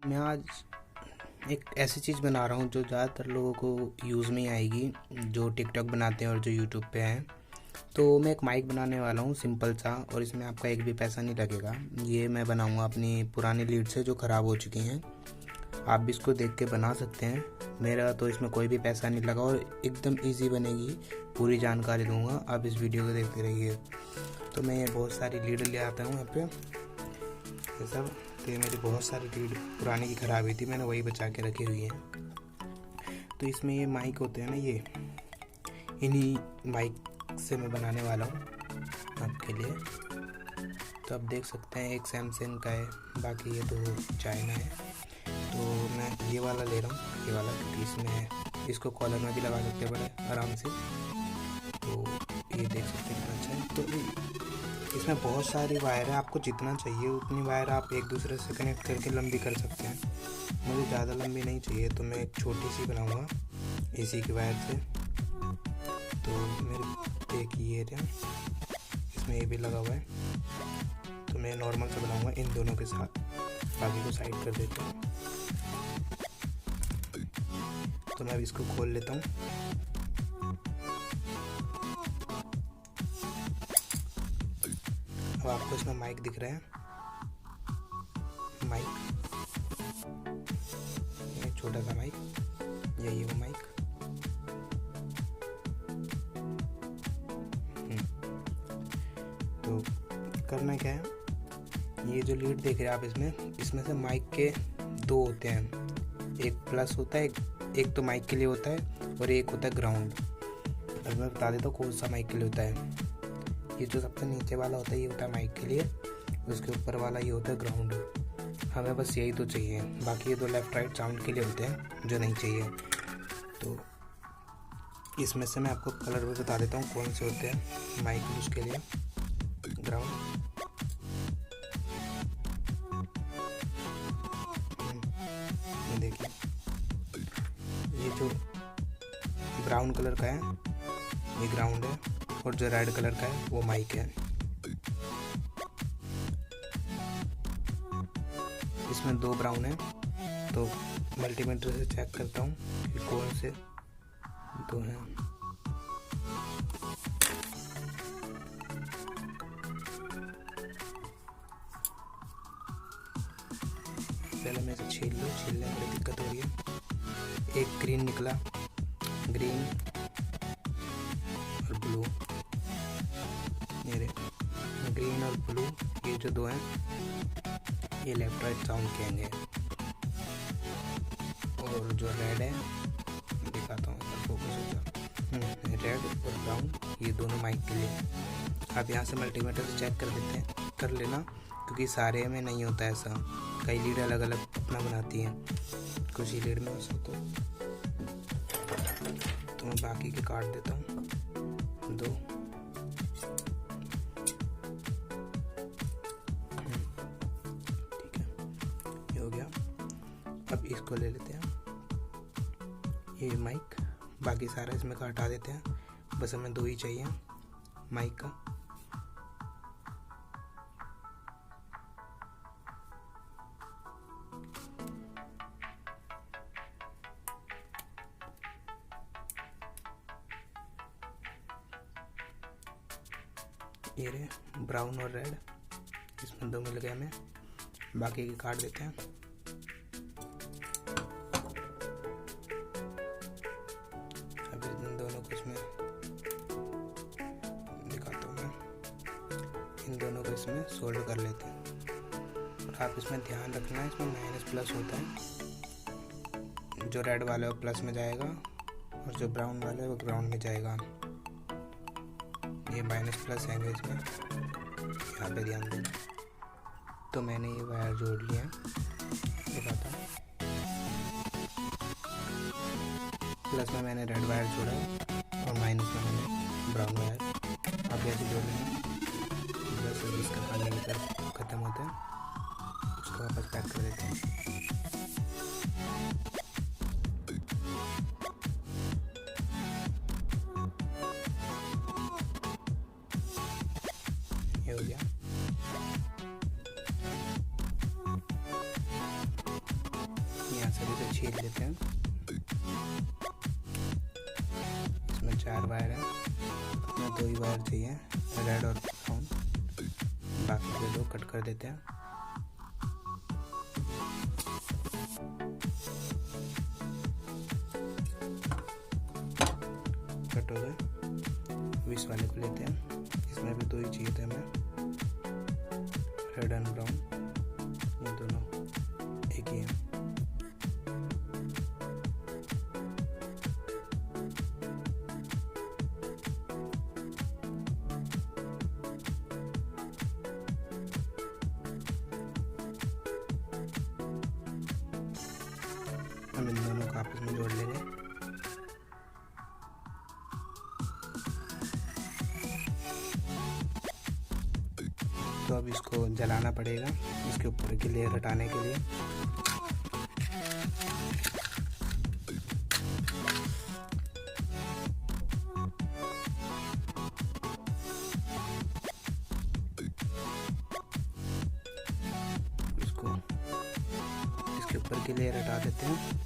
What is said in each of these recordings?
मैं आज एक ऐसी चीज़ बना रहा हूँ जो ज़्यादातर लोगों को यूज़ में आएगी, जो टिकटॉक बनाते हैं और जो यूट्यूब पे हैं। तो मैं एक माइक बनाने वाला हूँ सिंपल सा, और इसमें आपका एक भी पैसा नहीं लगेगा। ये मैं बनाऊँगा अपनी पुरानी लीड से जो ख़राब हो चुकी हैं। आप भी इसको देख के बना सकते हैं। मेरा तो इसमें कोई भी पैसा नहीं लगा और एकदम ईजी बनेगी। पूरी जानकारी दूँगा, आप इस वीडियो को देखते रहिए। तो मैं बहुत सारी लीड ले आता हूँ यहाँ पे, ये सब। तो ये मेरी बहुत सारी लीड पुरानी की ख़राब हुई थी, मैंने वही बचा के रखी हुई है। तो इसमें ये माइक होते हैं ना, ये इन्हीं माइक से मैं बनाने वाला हूँ आपके लिए। तो आप देख सकते हैं एक सैमसंग का है, बाकी ये दो चाइना है। तो मैं ये वाला ले रहा हूँ, ये वाला, क्योंकि इसमें इसको कॉलर में भी लगा सकते हैं बड़े आराम से। तो ये देख सकते हैं अच्छा है। तो इसमें बहुत सारी वायर है, आपको जितना चाहिए उतनी वायर आप एक दूसरे से कनेक्ट करके लंबी कर सकते हैं। मुझे ज़्यादा लंबी नहीं चाहिए, तो मैं एक छोटी सी बनाऊंगा इसी की वायर से। तो मेरे एक ये है, इसमें ये भी लगा हुआ है। तो मैं नॉर्मल से बनाऊंगा इन दोनों के साथ, बाकी को साइड कर देता हूँ। तो मैं अब इसको खोल लेता हूँ। अब आपको इसमें माइक दिख रहा है, माइक, एक छोटा सा माइक, यही वो माइक। तो करना क्या है, ये जो लीड देख रहे हैं आप, इसमें से माइक के दो होते हैं। एक प्लस होता है, एक तो माइक के लिए होता है, और एक होता है ग्राउंड। अब मैं बता देता हूँ कौन सा माइक के लिए होता है। ये जो सबसे नीचे वाला होता है ये होता है माइक के लिए, उसके ऊपर वाला ये होता है ग्राउंड। हमें बस यही तो चाहिए, बाकी ये दो लेफ़्ट राइट साउंड के लिए होते हैं जो नहीं चाहिए। तो इसमें से मैं आपको कलर भी बता देता हूँ कौन से होते हैं माइक उसके लिए। ग्राउंड, देखिए ये जो ब्राउन कलर का है ये ग्राउंड है, और जो रेड कलर का है वो माइक है। इसमें दो ब्राउन है, तो मल्टीमीटर से चेक करता हूँ कि कौन से दो हैं। पहले मैं इसे छीलने में दिक्कत हो रही है। एक ग्रीन निकला, ग्रीन और ब्लू, मेरे ग्रीन और ब्लू ये जो दो हैं ये लेफ्ट राइट साउंड के हैं। और जो रेड है दिखाता हूँ, फोकस होगा, रेड और ब्राउन ये दोनों माइक के लिए। आप यहाँ से मल्टीमीटर से चेक कर लेना, क्योंकि सारे में नहीं होता ऐसा। कई लीड अलग अलग अपना बनाती हैं, कुछ ही लीड में हो सकता है। तो मैं बाकी के काट देता हूँ दो। ठीक है, ये हो गया। अब इसको ले लेते हैं, ये माइक, बाकी सारा इसमें का हटा देते हैं। बस हमें दो ही चाहिए माइक का। ये रहे ब्राउन और रेड, इसमें दो मिल गए हमें, बाकी के काट देते हैं। अब इन दोनों को इसमें दिखाता हूँ मैं, इन दोनों को इसमें सोल्ड कर लेते हैं। और आप इसमें ध्यान रखना, इसमें माइनस प्लस होता है। जो रेड वाला है वो प्लस में जाएगा, और जो ब्राउन वाला है वो ग्राउंड में जाएगा। ये माइनस प्लस है इसमें, यहाँ पे ध्यान देना। तो मैंने ये वायर जोड़ लिया है, दिखाता हूँ। प्लस में मैंने रेड वायर जोड़ा है, और माइनस में मैंने ब्राउन वायर। आप ऐसे जोड़ लेना, बस इसका पानी निकल ख़त्म होता है, उसको वापस पैक कर देते हैं। ये हो गया। सभी से छील लेते हैं। इसमें 4 वायर है, इसमें 2 ही वायर चाहिए, रेड और ब्राउन, बाकी के 2 कट कर देते हैं। कट हो गए। इस वाले को लेते हैं, इसमें भी 2 ही चाहिए थे हमें, रेड एंड ब्राउन, ये दोनों एक ही है। हम इन दोनों को आपस में जोड़ लेंगे। तो अब इसको जलाना पड़ेगा, इसके ऊपर की लेयर हटाने के लिए। इसको इसके ऊपर की लेयर हटा देते हैं।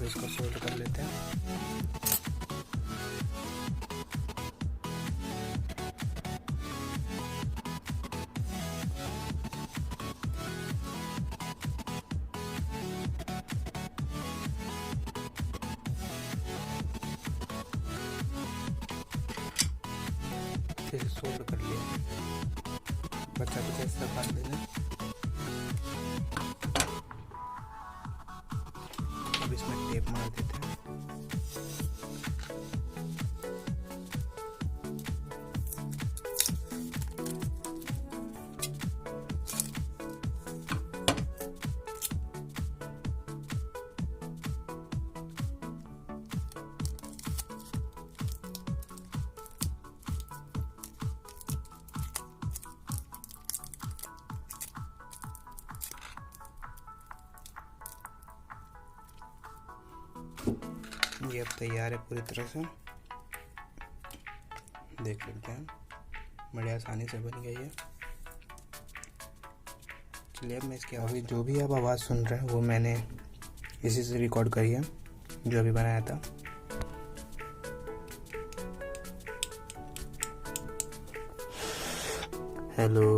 इसको सोल्ड कर लेते हैं। फिर सोल्ड कर लिया, बच्चा कुछ ऐसा कर लेना। अब इसमें टेप मार देते हैं। ये अब तैयार है पूरी तरह से, देख सकते हैं, बड़ी आसानी से बन गई है। चलिए अब मैं इसके अभी जो भी आप आवाज़ सुन रहे हैं वो मैंने इसी से रिकॉर्ड करी है, जो अभी बनाया था। Hello,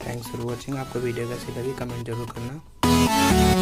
thanks for watching. आपको वीडियो कैसी लगी कमेंट जरूर करना।